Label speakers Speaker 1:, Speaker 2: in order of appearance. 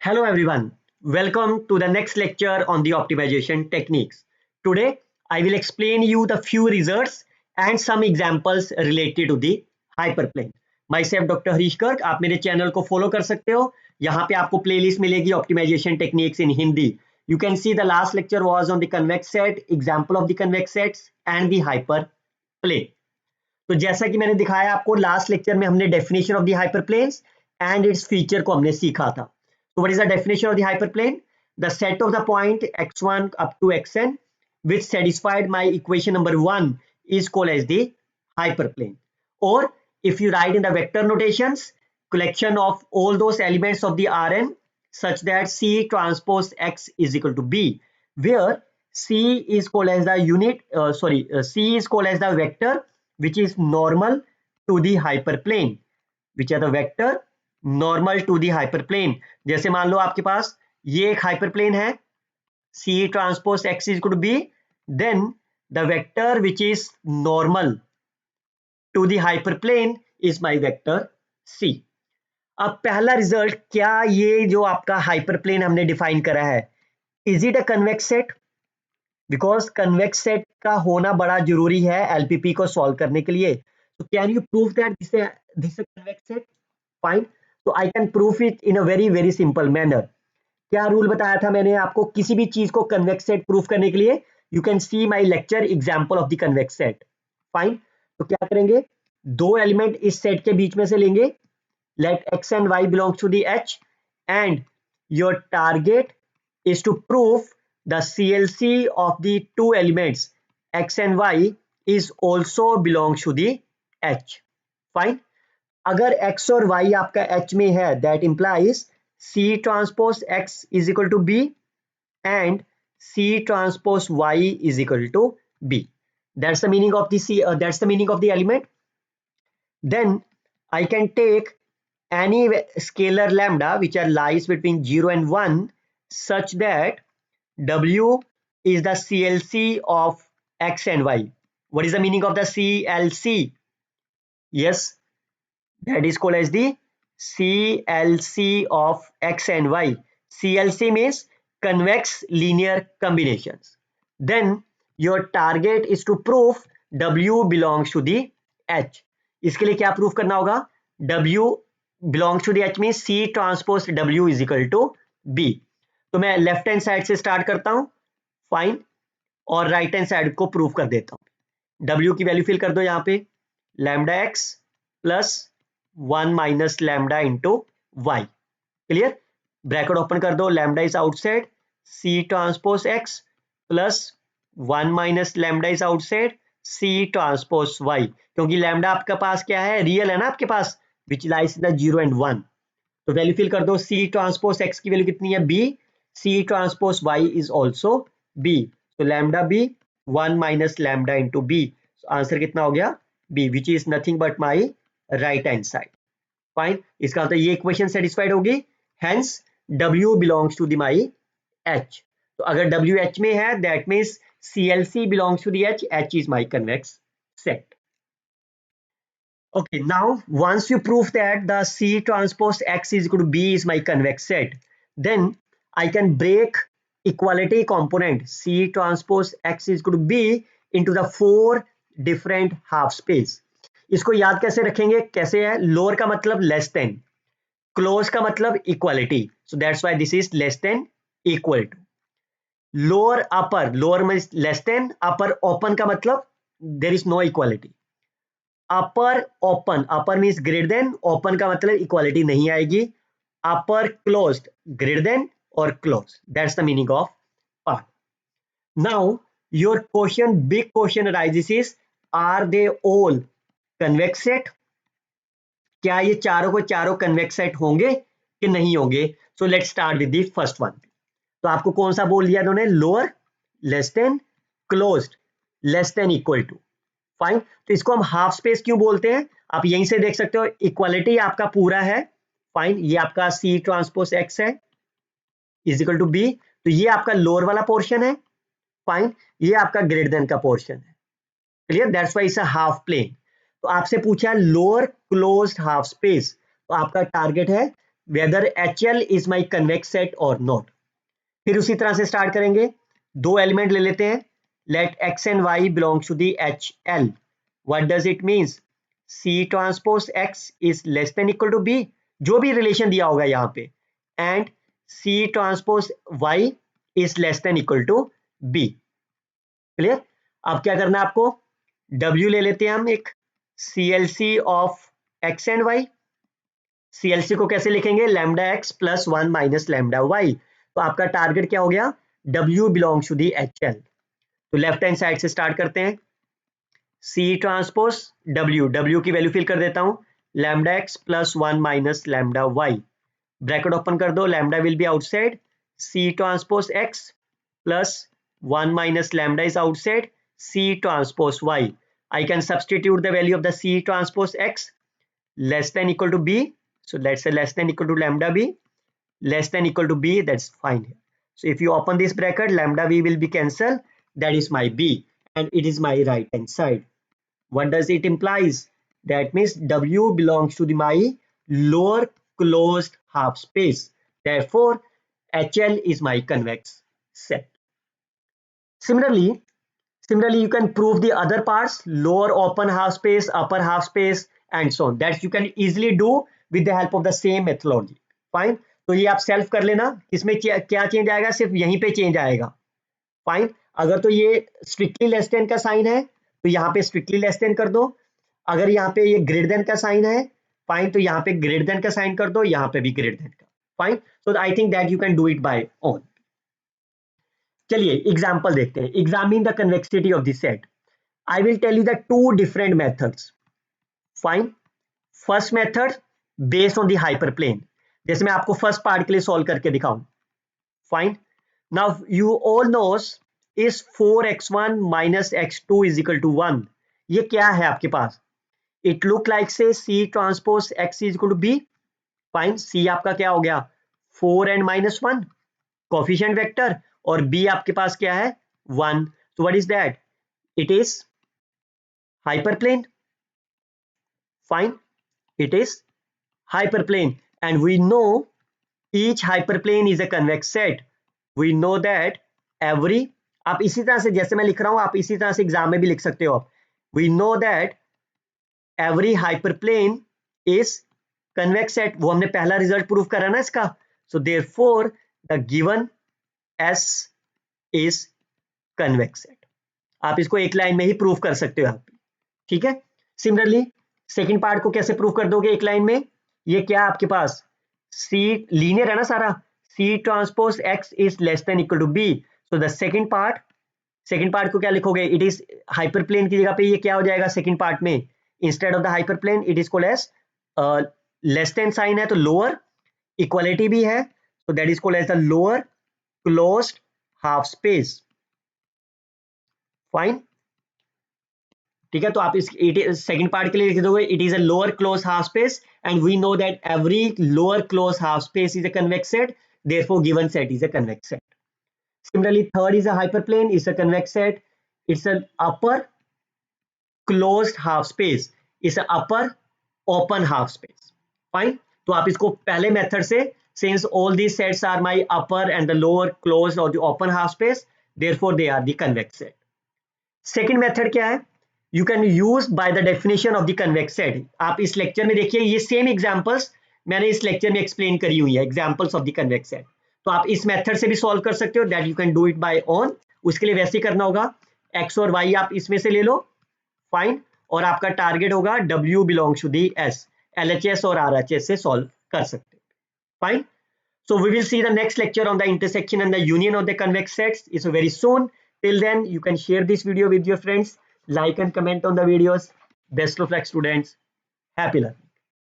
Speaker 1: Hello everyone, welcome to the next lecture on the optimization techniques. Today I will explain you the few results and some examples related to the hyperplane. Myself Dr. Harish Garg, आप मेरे channel को follow कर सकते हो. यहाँ पे आपको playlist मिलेगी optimization techniques in Hindi. You can see the last lecture was on the convex set, example of the convex sets and the hyperplane. तो जैसा कि मैंने दिखाया आपको लास्ट लेक्चर में हमने definition of the hyperplanes and its feature को हमने सीखा था. So what is the definition of the hyperplane? The set of the point x1 up to xn which satisfied my equation number 1 is called as the hyperplane. Or if you write in the vector notations, collection of all those elements of the Rn such that C transpose x is equal to B, where C is called as the C is called as the vector which is normal to the hyperplane, which are the vector normal to the hyperplane. जैसे मान लो आपके पास ये एक hyperplane है C transpose x is equal to B, then the vector which is normal to the hyperplane is my vector C. अब पहला result, क्या ये जो आपका हाइपरप्लेन हमने डिफाइन करा है, is it a convex set? Because convex set का होना बड़ा जरूरी है एलपीपी को सॉल्व करने के लिए. तो can you prove that this convex set? Fine. तो I can proof it in a very simple manner. क्या रूल बताया था मैंने आपको किसी भी चीज को कन्वेक्स सेट प्रूफ करने के लिए? You can see my lecture example of the convex set. Fine. तो क्या करेंगे, दो एलिमेंट इस सेट के बीच में से लेंगे. Let x and y belongs to the H and your target is to proof the CLC of the two elements x and y is also belongs to the H. Fine. अगर x और y आपका H में है, that implies C transpose x is equal to B and C transpose y is equal to B. That's the meaning of the that's the meaning of the element. Then I can take any scalar lambda which are lies between 0 and 1 such that W is the CLC of x and y. What is the meaning of the CLC? Yes, that is called as the CLC of x and y. CLC means convex linear combinations. Then your target is to prove W belongs to the H. इसके लिए क्या proof करना होगा? W belongs to the H means C transpose W is equal to B. तो मैं left hand side से start करता हूं, फाइन, और राइट हैंड साइड को प्रूफ कर देता हूं. W की वैल्यू फिल कर दो यहाँ पे, lambda x plus 1 minus lambda into y. Clear? Bracket open कर दो, lambda is outside, C transpose x plus 1 minus lambda is outside C transpose y. क्योंकि लैम्डा आपके पास क्या है, रियल है ना आपके पास, which lies in the 0 and 1. तो वैल्यू फिल कर दो. C ट्रांसपोज x की वैल्यू कितनी है? B. C transpose y is also B. तो lambda B 1 minus lambda into B. Answer कितना हो गया? B, which is nothing but my right hand side. Fine. इसका मतलब ये इक्वेशन सेटिस्फाइड होगी, hence W belongs to the my H. तो अगर W H में है, that means CLC belongs to the H. H is my convex set. Okay, now once you prove that the C transpose X is equal to B is my convex set, then I can break equality component C transpose X is equal to B into the 4 different half space. इसको याद कैसे रखेंगे? कैसे है? Lower का मतलब less than, close का मतलब equality, so that's why this is less than equal to. Lower upper, lower means less than, upper open का मतलब there is no equality. Upper open, upper means greater than, open का मतलब equality नहीं आएगी. Upper closed, greater than और close, that's the meaning of part. Now your question, big question arises is, are they all convex set? क्या ये चारों को चारों कन्वेक्स सेट होंगे कि नहीं होंगे? So let's start with the first one. तो आपको कौन सा बोल दिया इन्होंने? Lower, less than, closed, less than equal to. Fine. तो इसको हम हाफ स्पेस क्यों बोलते हैं? आप यहीं से देख सकते हो, इक्वालिटी आपका पूरा है. फाइन. ये आपका C ट्रांसपोज X है इज इक्वल टू B. तो ये आपका लोअर वाला पोर्शन है. फाइन. ये आपका ग्रेटर देन का पोर्शन है. Clear? That's why it's a half plane. तो आपसे पूछा लोअर क्लोज्ड हाफ स्पेस, तो आपका टारगेट है whether HL is my convex set or not. फिर उसी तरह से स्टार्ट करेंगे, दो एलिमेंट ले लेते हैं, let x and y belongs to the HL. What does it means? C transpose x is less than equal to B, जो भी रिलेशन दिया होगा यहाँ पे, and C transpose y is less than equal to B. Clear? अब क्या करना है आपको, W ले लेते हैं हम एक CLC of x and y. CLC को कैसे लिखेंगे, lambda x plus 1 minus lambda y. तो आपका टारगेट क्या हो गया, W belongs to the HL. तो लेफ्ट हैंड साइड से स्टार्ट करते हैं, C ट्रांसपोज W की वैल्यू फिल कर देता हूं, lambda x plus 1 minus lambda y. Bracket open कर दो, lambda will be outside, C transpose x plus 1 minus lambda is outside, C transpose y. I can substitute the value of the C transpose x less than equal to B. So let's say less than equal to lambda B, less than equal to B, that's fine. So if you open this bracket, lambda B will be cancelled, that is my B, and it is my right hand side. What does it implies? That means W belongs to my lower closed half space. Therefore, HL is my convex set. Similarly, you can prove the other parts, lower open half space, upper half space, and so on. That you can easily do with the help of the same methodology. Fine. तो ये आप self कर लेना, इसमें क्या change आएगा, सिर्फ यहीं पे चेंज आएगा. फाइन. अगर तो ये स्ट्रिक्टली लेस देन का साइन है तो यहाँ पे स्ट्रिक्टली लेस देन कर दो, अगर यहाँ पे ये ग्रेटर देन का साइन है, फाइन, तो यहाँ पे ग्रेटर देन का साइन कर दो, यहाँ पे भी ग्रेटर देन का. Fine. So I think that you can do it by own. चलिए एग्जाम्पल देखते हैं. Examine the convexity of this set. I will tell you the two different methods. Fine. First method based on the hyperplane, जैसे मैं आपको first part के लिए solve करके दिखाऊं. Fine. Now you all knows is 4x1 minus x2 is equal to 1. ये क्या है आपके पास, it look like say C transpose x is equal to B. Fine. C आपका क्या हो गया, 4 and minus 1 कोफिशिएंट वेक्टर, और B आपके पास क्या है, 1. So what is that? It is hyperplane. Fine. It is hyperplane, and we know each hyperplane is a convex set. We know that every, आप इसी तरह से जैसे मैं लिख रहा हूं आप इसी तरह से एग्जाम में भी लिख सकते हो. We know that every hyperplane is convex set. वो हमने पहला रिजल्ट प्रूव करा ना इसका. So therefore the given S is convex set. आप इसको एक लाइन में ही प्रूव कर सकते हो आप. ठीक है. सिमिलरली सेकंड पार्ट को कैसे प्रूव कर दोगे एक लाइन में, ये क्या आपके पास C लीनियर है ना सारा, C transpose X is less than equal to B. So the second part को क्या लिखोगे, इट इज हाइपरप्लेन की जगह पे ये क्या हो जाएगा सेकंड पार्ट में, instead of the hyperplane it is called as less than sign है तो लोअर, इक्वालिटी भी है, so that is called as the lower closed half space. Fine. ठीक है. तो आप इस सेकंड पार्ट के लिए लिख दोगे, it is a lower close half space, and we know that every lower close half space is a convex set, therefore given set is a convex set. Similarly, third is a hyperplane, is a convex set, it's an upper closed half space, is a upper open half space. Fine. तो आप इसको पहले method से, since all these sets are my upper and the lower closed or the open half space, therefore they are the convex set. Second method क्या है, you can use by the definition of the convex set. आप इस lecture में देखिए ये same examples मैंने इस lecture में एक्सप्लेन करी हुई है, examples of the convex set. तो आप इस मेथड से भी सॉल्व कर सकते हो, that you can do it by own. उसके लिए वैसे ही करना होगा, x और y आप इसमें से ले लो. फाइन. और आपका टारगेट होगा W belongs to the S, LHS और RHS से सॉल्व कर सकते हो. Fine. So we will see the next lecture on the intersection and the union of the convex sets is very soon. Till then, you can share this video with your friends, like and comment on the videos. Best of luck, students. Happy learning.